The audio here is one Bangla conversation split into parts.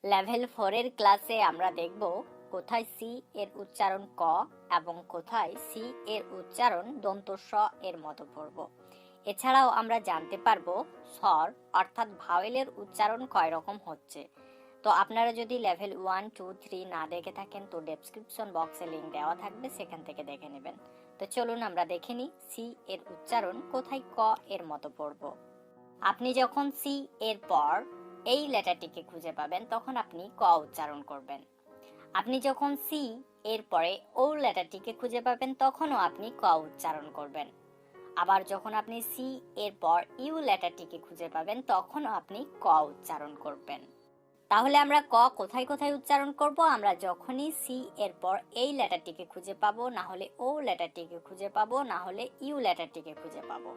লেভেল 4 এর ক্লাসে আমরা দেখব কোথায় সি এর উচ্চারণ ক এবং কোথায় সি এর উচ্চারণ দন্ত স এর মতো পড়ব। এছাড়াও আমরা জানতে পারবো স্বর অর্থাৎ ভাওয়েলের উচ্চারণ কয় রকম হচ্ছে। তো আপনারা যদি লেভেল 1, 2, 3 না দেখে থাকেন তো ডেসক্রিপশন বক্সে লিংক দেওয়া থাকবে, সেখান থেকে দেখে নেবেন। তো চলুন আমরা দেখে নিই সি এর উচ্চারণ কোথায় ক এর মতো পড়ব। আপনি যখন সি এর পর এই লেটারটিকে খুঁজে পাবেন তখন আপনি ক উচ্চারণ করবেন। আপনি যখন সি এর পরে ও লেটারটিকে খুঁজে পাবেন তখনও আপনি ক উচ্চারণ করবেন। আবার যখন আপনি সি এর পর ইউ লেটারটিকে খুঁজে পাবেন তখনও আপনি ক উচ্চারণ করবেন। তাহলে আমরা ক কোথায় কোথায় উচ্চারণ করব? আমরা যখনই সি এর পর এই লেটারটিকে খুঁজে পাবো, না হলে ও লেটারটিকে খুঁজে পাবো, না হলে ইউ লেটারটিকে খুঁজে পাবো।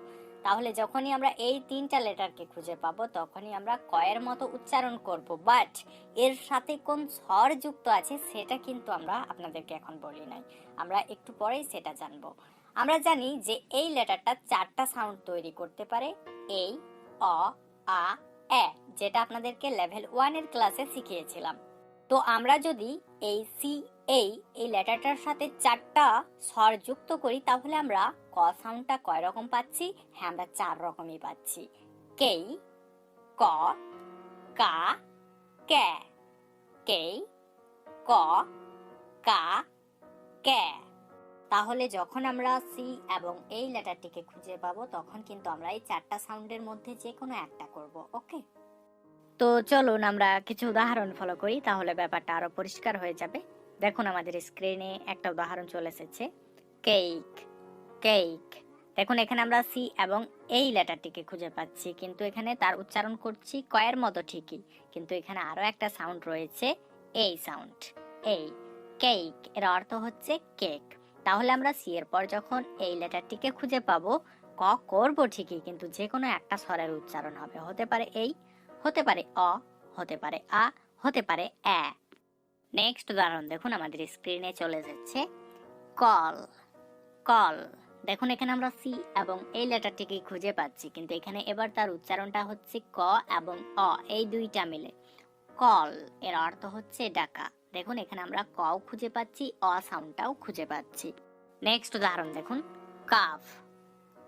তাহলে যখনই আমরা এই তিনটা লেটারকে খুঁজে পাবো তখনই আমরা ক এর মতো উচ্চারণ করব। বাট এর সাথে কোন স্বর যুক্ত আছে সেটা কিন্তু আমরা আপনাদেরকে এখন বলি নাই, আমরা একটু পরেই সেটা জানবো। আমরা জানি যে এই লেটারটা চারটা সাউন্ড তৈরি করতে পারে, এই, অ, আ, এ, যেটা আপনাদেরকে লেভেল 1 এর ক্লাসে শিখিয়েছিলাম। তো আমরা যদি এই সি এই লেটারটার সাথে চারটা স্বর যুক্ত করি তাহলে আমরা ক সাউন্ডটা কয় রকম পাচ্ছি? হ্যাঁ, আমরা চার রকমই পাচ্ছি। কেই, ক, কা, কে। কেই, ক, কা, কে। তাহলে যখন আমরা সি এবং এই লেটারটিকে খুঁজে পাবো তখন কিন্তু আমরা এই চারটা সাউন্ডের মধ্যে যে কোনো একটা করব। ওকে, তো চলুন আমরা কিছু উদাহরণ ফলো করি, তাহলে ব্যাপারটা আরো পরিষ্কার হয়ে যাবে। দেখুন আমাদের স্ক্রিনে একটা উদাহরণ চলে এসেছে, কেক। কেক, দেখুন এখানে আমরা সি এবং এই লেটারটিকে খুঁজে পাচ্ছি, কিন্তু এখানে তার উচ্চারণ করছি কয়ের মতো ঠিকই, কিন্তু এখানে আরো একটা সাউন্ড রয়েছে, এই সাউন্ড, এই। কেক এর অর্থ হচ্ছে কেক। তাহলে আমরা সি এর পর যখন এই লেটারটিকে খুঁজে পাবো ক করব ঠিকই, কিন্তু যে কোনো একটা স্বরের উচ্চারণ হবে, হতে পারে এই, হতে পারে অ, হতে পারে আ, হতে পারে এ। নেক্সট উদাহরণ দেখুন আমাদের স্ক্রিনে চলে যাচ্ছে, কল। কল, দেখুন এখানে আমরা সি এবং এই লেটারটিকে খুঁজে পাচ্ছি, কিন্তু এখানে এবার তার উচ্চারণটা হচ্ছে ক এবং অ এই দুইটা মিলে। কল এর অর্থ হচ্ছে ডাকা। দেখুন এখানে আমরা ক খুঁজে পাচ্ছি, অ সাউন্ডটাও খুঁজে পাচ্ছি। নেক্সট উদাহরণ দেখুন, কাফ।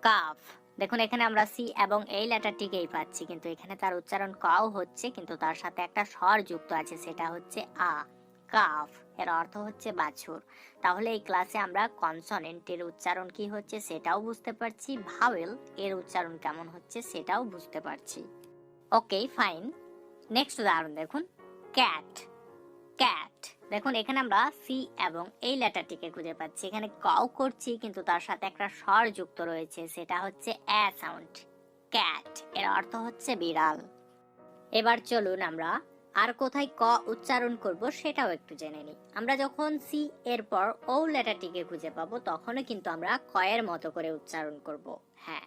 কাফ, দেখুন এখানে আমরা সি এবং এই লেটারটিকেই পাচ্ছি, কিন্তু এখানে তার উচ্চারণ কও হচ্ছে, কিন্তু তার সাথে একটা স্বর যুক্ত আছে, সেটা হচ্ছে আ। কাফ এর অর্থ হচ্ছে বাছুর। তাহলে এই ক্লাসে আমরা কনসোনেন্টের উচ্চারণ কি হচ্ছে সেটাও বুঝতে পারছি, ভাওয়েল এর উচ্চারণ কেমন হচ্ছে সেটাও বুঝতে পারছি। ওকে, ফাইন। নেক্সট উদাহরণ দেখুন, ক্যাট। ক্যাট, দেখুন এখানে আমরা সি এবং এই লেটারটিকে খুঁজে পাচ্ছি, এখানে কও করছি কিন্তু তার সাথে একটা স্বর যুক্ত রয়েছে, সেটা হচ্ছে এ সাউন্ড। ক্যাট এর অর্থ হচ্ছে বিড়াল। এবার চলুন আমরা আর কোথায় ক উচ্চারণ করব সেটাও একটু জেনে নিই। আমরা যখন সি এর পর ও লেটারটিকে খুঁজে পাবো তখনও কিন্তু আমরা ক এর মতো করে উচ্চারণ করব। হ্যাঁ,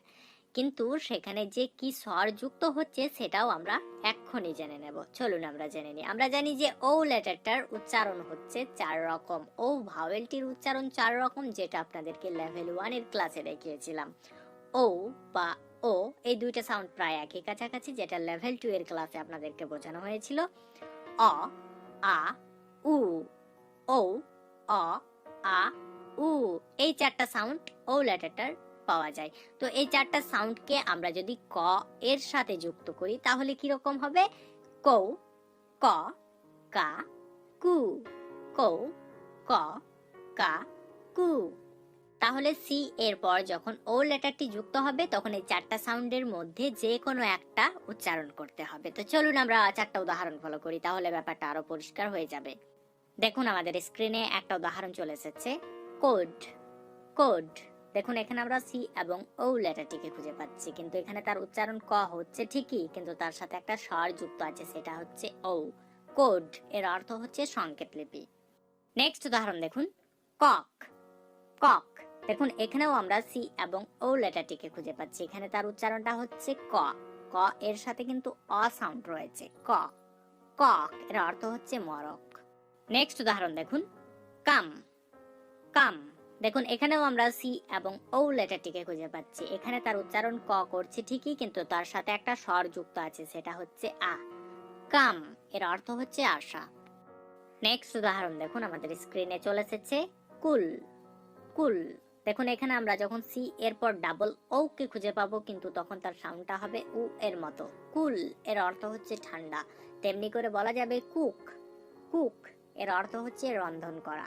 কিন্তু সেখানে যে কি স্বর যুক্ত হচ্ছে সেটাও আমরা এক্ষুনি জেনে নেব। চলুন আমরা জেনে নিই। আমরা জানি যে ও লেটারটার উচ্চারণ হচ্ছে চার রকম, ও ভাওয়েলটির উচ্চারণ চার রকম, যেটা আপনাদেরকে লেভেল 1 এর ক্লাসে দেখিয়েছিলাম। ও বা ও এই দুইটা সাউন্ড প্রায় একই কাছাকাছি, যেটা লেভেল 2 এর ক্লাসে আপনাদেরকে বোঝানো হয়েছিল। অ, আ, উ। ও, অ, আ, উ, এই চারটা সাউন্ড ও লেটারটার পাওয়া যায়। তো এই চারটা সাউন্ডকে আমরা যদি ক এর সাথে যুক্ত করি তাহলে কি রকম হবে? কৌ, ক, কা, কু। কৌ, ক, কা, কু। তাহলে সি এর পর যখন ও লেটারটি যুক্ত হবে তখন এই চারটা সাউন্ডের মধ্যে যে কোনো একটা উচ্চারণ করতে হবে। তো চলুন আমরা চারটা উদাহরণ ফলো করি, তাহলে ব্যাপারটা আরো পরিষ্কার হয়ে যাবে। দেখুন আমাদের স্ক্রিনে একটা উদাহরণ চলে এসেছে, কোড। কোড, দেখুন এখানে আমরা সি এবং ও লেটারটিকে খুঁজে পাচ্ছি, কিন্তু এখানে তার উচ্চারণ ক হচ্ছে ঠিকই, কিন্তু তার সাথে একটা স্বর যুক্ত আছে, সেটা হচ্ছে ও। কোড এর অর্থ হচ্ছে সংকেত লিপি। নেক্সট উদাহরণ দেখুন, কক। কক, দেখুন এখানেও আমরা সি এবং ও লেটারটিকে খুঁজে পাচ্ছি, এখানে তার উচ্চারণটা হচ্ছে ক। ক এর সাথে কিন্তু অ সাউন্ড রয়েছে, ক। কক এর অর্থ হচ্ছে মরক। নেক্সট উদাহরণ দেখুন, কাম। কাম, দেখুন এখানেও আমরা সি এবং ও লেটারটিকে খুঁজে পাচ্ছি, এখানে তার উচ্চারণ ক করছে ঠিকই, কিন্তু তার সাথে একটা স্বর যুক্ত আছে, সেটা হচ্ছে আ। কাম এর অর্থ হচ্ছে আসা। নেক্সট উদাহরণ দেখুন আমাদের স্ক্রিনে চলে এসেছে কুল। কুল দেখুন এখানে আমরা যখন সি এর পর ডাবল ও কে খুঁজে পাবো কিন্তু তখন তার সাউন্ডটা হবে উ এর মতো। কুল এর অর্থ হচ্ছে ঠান্ডা। তেমনি করে বলা যাবে কুক। কুক এর অর্থ হচ্ছে রন্ধন করা।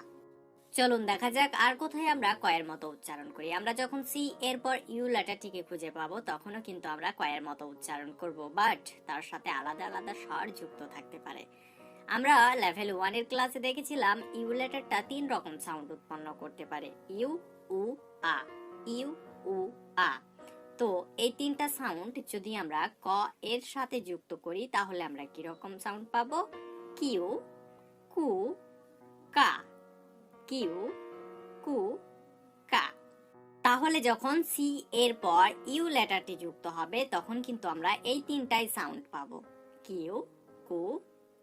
চলুন দেখা যাক আর কোথায় আমরা কয়ের মতো উচ্চারণ করি। আমরা যখন সি এর পর ইউ লেটারটিকে খুঁজে পাবো তখনও কিন্তু আমরা কয়ের মতো উচ্চারণ করব, বাট তার সাথে আলাদা আলাদা স্বর যুক্ত থাকতে পারে। আমরা লেভেল 1 এর ক্লাসে দেখেছিলাম ইউ লেটারটা 3 রকম সাউন্ড উৎপন্ন করতে পারে, ইউ, উ, আ। ইউ, উ, আ। তো এই তিনটা সাউন্ড যদি আমরা ক এর সাথে যুক্ত করি তাহলে আমরা কি রকম সাউন্ড পাবো? কিউ, কু, কা। কিউ, কু, কা। তাহলে যখন সি এর পর ইউ লেটারটি যুক্ত হবে তখন কিন্তু আমরা এই তিনটাই সাউন্ড পাবো, কিউ, কু,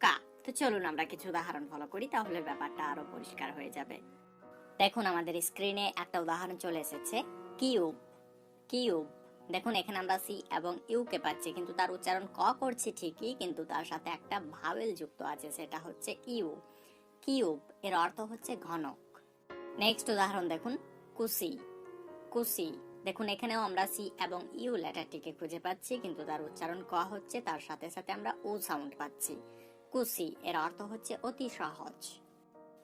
কা। তো চলুন আমরা কিছু উদাহরণ ফলো করি, তাহলে ব্যাপারটা আরো পরিষ্কার হয়ে যাবে। দেখুন আমাদের স্ক্রিনে একটা উদাহরণ চলে এসেছে, কিউব। কিউব দেখুন এখানে আমরা সি এবং ইউ কে পাচ্ছি কিন্তু তার উচ্চারণ ক করছি ঠিকই, কিন্তু তার সাথে একটা ভাওয়েল যুক্ত আছে, সেটা হচ্ছে ইউ। কিউব এর অর্থ হচ্ছে ঘনক। নেক্সট উদাহরণ দেখুন, কুসি। কুসি দেখুন এখানেও আমরা সি এবং ইউ লেটারটিকে খুঁজে পাচ্ছি কিন্তু তার উচ্চারণ ক হচ্ছে, তার সাথে সাথে আমরা ও সাউন্ড পাচ্ছি। কুসি এর অর্থ হচ্ছে অতি সহজ।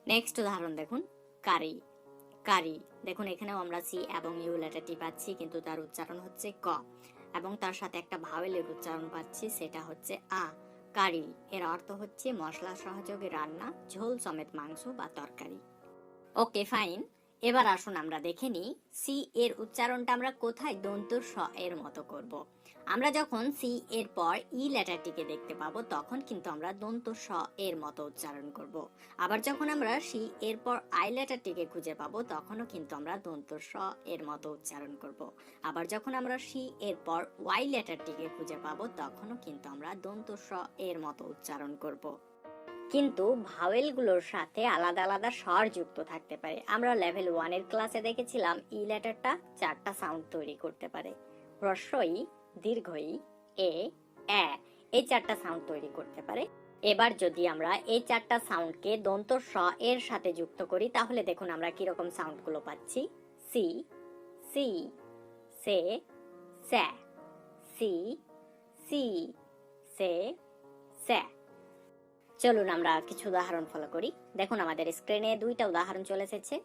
নেক্সট উদাহরণ দেখুন, কারি। কারি দেখুন এখানেও আমরা সি এবং ইউ লেটারটি পাচ্ছি কিন্তু তার উচ্চারণ হচ্ছে ক, এবং তার সাথে একটা ভাওয়েলের উচ্চারণ পাচ্ছি, সেটা হচ্ছে আ। কারি এর অর্থ হচ্ছে মশলা সহযোগে রান্না, ঝোল সমেত মাংস বা তরকারি। ওকে ফাইন, এবার আসুন আমরা দেখে নিই সি এর উচ্চারণটা আমরা কোথায় দন্ত স এর মতো করব। আমরা যখন সি এর পর ই লেটারটিকে দেখতে পাবো তখন কিন্তু আমরা দন্ত স এর মতো উচ্চারণ করব। আবার যখন আমরা সি এর পর আই লেটারটিকে খুঁজে পাবো তখনও কিন্তু আমরা দন্ত স এর মতো উচ্চারণ করব। আবার যখন আমরা সি এর পর ওয়াই লেটারটিকে খুঁজে পাবো তখনও কিন্তু আমরা দন্ত স এর মতো উচ্চারণ করব। কিন্তু ভাওয়েলগুলোর সাথে আলাদা আলাদা স্বর যুক্ত থাকতে পারে। আমরা লেভেল 1 এর ক্লাসে দেখেছিলাম ই লেটারটা 4টা সাউন্ড তৈরি করতে পারে, হ্রস্ব ই, দীর্ঘ ই, এ, এ। এই 4টা সাউন্ড তৈরি করতে পারে। এবার যদি আমরা এই 4টা সাউন্ডকে দন্ত স এর সাথে যুক্ত করি তাহলে দেখুন আমরা কি রকম সাউন্ডগুলো পাচ্ছি। সি, সি, সে, স্যা, সি, সি, সে, স্যা। চলুন আমরা কিছু উদাহরণ ফলো করি। দেখুন আমাদের স্ক্রিনে 2টা উদাহরণ চলে এসেছে,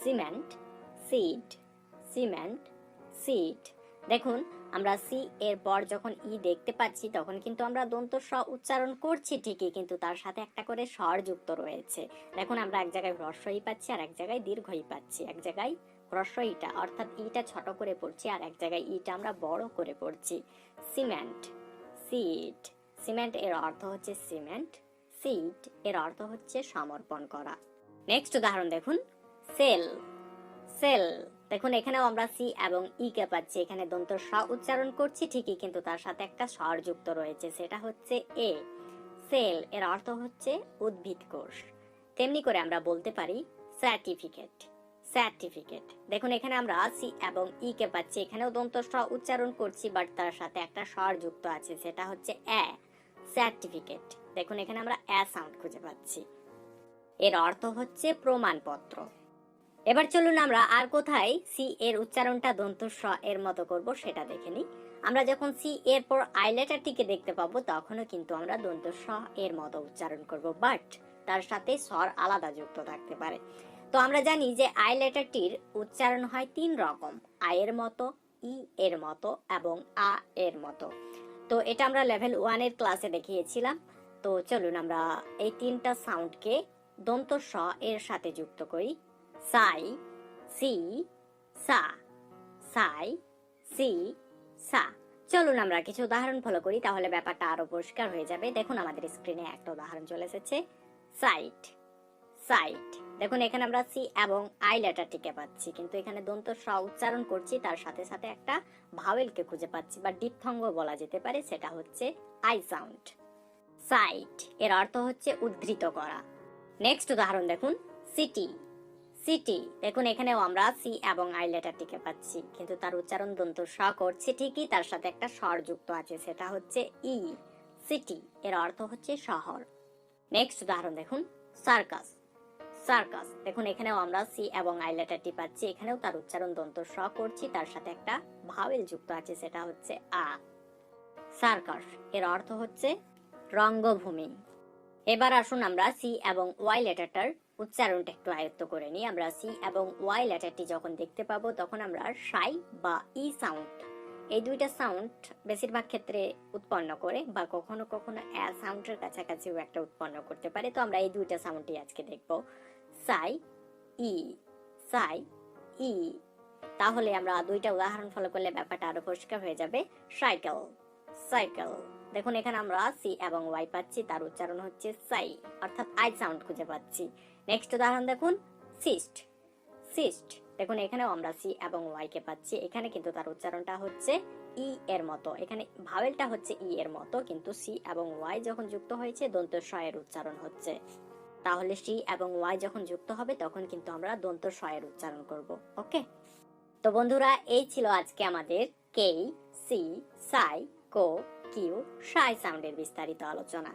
সিমেন্ট, সিড। সিমেন্ট, সিড দেখুন আমরা সি এর পর যখন ই দেখতে পাচ্ছি তখন কিন্তু আমরা দন্ত স উচ্চারণ করছি ঠিকই, কিন্তু তার সাথে একটা করে স্বর যুক্ত রয়েছে। দেখুন আমরা এক জায়গায় হ্রস্ব ই পাচ্ছি আর এক জায়গায় দীর্ঘ ই পাচ্ছি। এক জায়গায় হ্রস্ব ইটা অর্থাৎ ইটা ছোট করে পড়ছি আর এক জায়গায় ইটা আমরা বড় করে পড়ছি। Cement, seed. সিমেন্ট এর অর্থ হচ্ছে সিমেন্ট, সিড এর অর্থ হচ্ছে সমর্পণ করা। নেক্সট উদাহরণ দেখুন, সেল। সেল দেখুন এখানেও আমরা সি এবং ই কে পাচ্ছি। এখানে দন্ত স উচ্চারণ করছি ঠিকই কিন্তু তার সাথে একটা স্বর যুক্ত রয়েছে, সেটা হচ্ছে এ। সেল এর অর্থ হচ্ছে উদ্ভিদ কোষ। তেমনি করে আমরা বলতে পারি সার্টিফিকেট। সার্টিফিকেট দেখুন এখানে আমরা সি এবং ই কে পাচ্ছি। এখানেও দন্ত স উচ্চারণ করছি বাট তার সাথে একটা স্বর যুক্ত আছে, সেটা হচ্ছে এ। সার্টিফিকেট দেখুন এখানে আমরা এ সাউন্ড খুঁজে পাচ্ছি। এর অর্থ হচ্ছে প্রমাণপত্র। এবার চলুন আমরা আর কোথায় সি এর উচ্চারণটা দন্ত স এর মতো করব সেটা দেখে নিই। আমরা যখন সি এর পর আই লেটারটিকে দেখতে পাবো তখনও কিন্তু আমরা দন্ত স এর মতো উচ্চারণ করব, বাট তার সাথে স্বর আলাদা যুক্ত থাকতে পারে। তো আমরা জানি যে আই লেটারটির উচ্চারণ হয় 3 রকম, আই এর মতো, ই এর মতো এবং আ এর মতো। তো এটা আমরা লেভেল 1 এর ক্লাসে দেখিয়েছিলাম। তো চলুন আমরা এই 3টা সাউন্ডকে দন্ত স এর সাথে যুক্ত করি। সাই, সি, সা। সাই, সি, সা। চলুন আমরা কিছু উদাহরণ ফলো করি তাহলে ব্যাপারটা আরো পরিষ্কার হয়ে যাবে। দেখুন আমাদের স্ক্রিনে একটা উদাহরণ চলে এসেছে, সাইট। সাইট দেখুন এখানে আমরা সি এবং আই লেটারটিকে পাচ্ছি কিন্তু এখানে দন্ত স উচ্চারণ করছি, তার সাথে সাথে একটা ভাওয়েলকে খুঁজে পাচ্ছি বা ডিপথঙ্গ বলা যেতে পারে, সেটা হচ্ছে আই সাউন্ড। সাইট এর অর্থ হচ্ছে উদ্ধৃত করা। নেক্সট উদাহরণ দেখুন, সিটি। সিটি দেখুন এখানেও আমরা সি এবং আই লেটারটিকে পাচ্ছি কিন্তু তার উচ্চারণ দন্ত স করছে ঠিকই, তার সাথে একটা স্বর যুক্ত আছে, সেটা হচ্ছে ই। সিটি এর অর্থ হচ্ছে শহর। নেক্সট উদাহরণ দেখুন, সার্কাস। সার্কাস দেখুন এখানেও আমরা সি এবং আই লেটারটি পাচ্ছি, এখানেও তার উচ্চারণ দন্ত স করছি, তার সাথে একটা ভাওয়েল যুক্ত আছে, সেটা হচ্ছে আ। সার্কাস এর অর্থ হচ্ছে রঙ্গভূমি। এবার আসুন আমরা সি এবং ওয়াই লেটারটার উচ্চারণটা একটু আয়ত্ত করে নিই। আমরা সি এবং ওয়াই লেটারটি যখন দেখতে পাবো তখন আমরা সাই বা ই সাউন্ড, এই দুইটা সাউন্ড বেশিরভাগ ক্ষেত্রে উৎপন্ন করে, বা কখনো কখনো এ সাউন্ডের কাছাকাছিও একটা উৎপন্ন করতে পারে। তো আমরা এই দুইটা সাউন্ডই আজকে দেখব, সাই ই, সাই ই। তাহলে আমরা দুইটা উদাহরণ ফলো করলে ব্যাপারটা আরো পরিষ্কার হয়ে যাবে। সাইকেল, সাইকেল দেখুন এখানে আমরা সি এবং ওয়াই পাচ্ছি, তার উচ্চারণ হচ্ছে সাই, অর্থাৎ আই সাউন্ড খুঁজে পাচ্ছি। নেক্সট উদাহরণ দেখুন, সিস্ট। সিস্ট দেখুন এখানেও আমরা সি এবং ওয়াই কে পাচ্ছি, এখানে কিন্তু তার উচ্চারণটা হচ্ছে ই এর মতো, এখানে ভাওয়েলটা হচ্ছে ই এর মতো, কিন্তু সি এবং ওয়াই যখন যুক্ত হয়েছে দন্ত স এর উচ্চারণ হচ্ছে। তাহলে সি এবং ওয়াই যখন যুক্ত হবে তখন কিন্তু আমরা দন্ত স এর উচ্চারণ করব। ওকে, তো বন্ধুরা এই ছিল আজকে আমাদের কে, সি, সাই, কো, কিউ, সাই সাউন্ডের বিস্তারিত আলোচনা।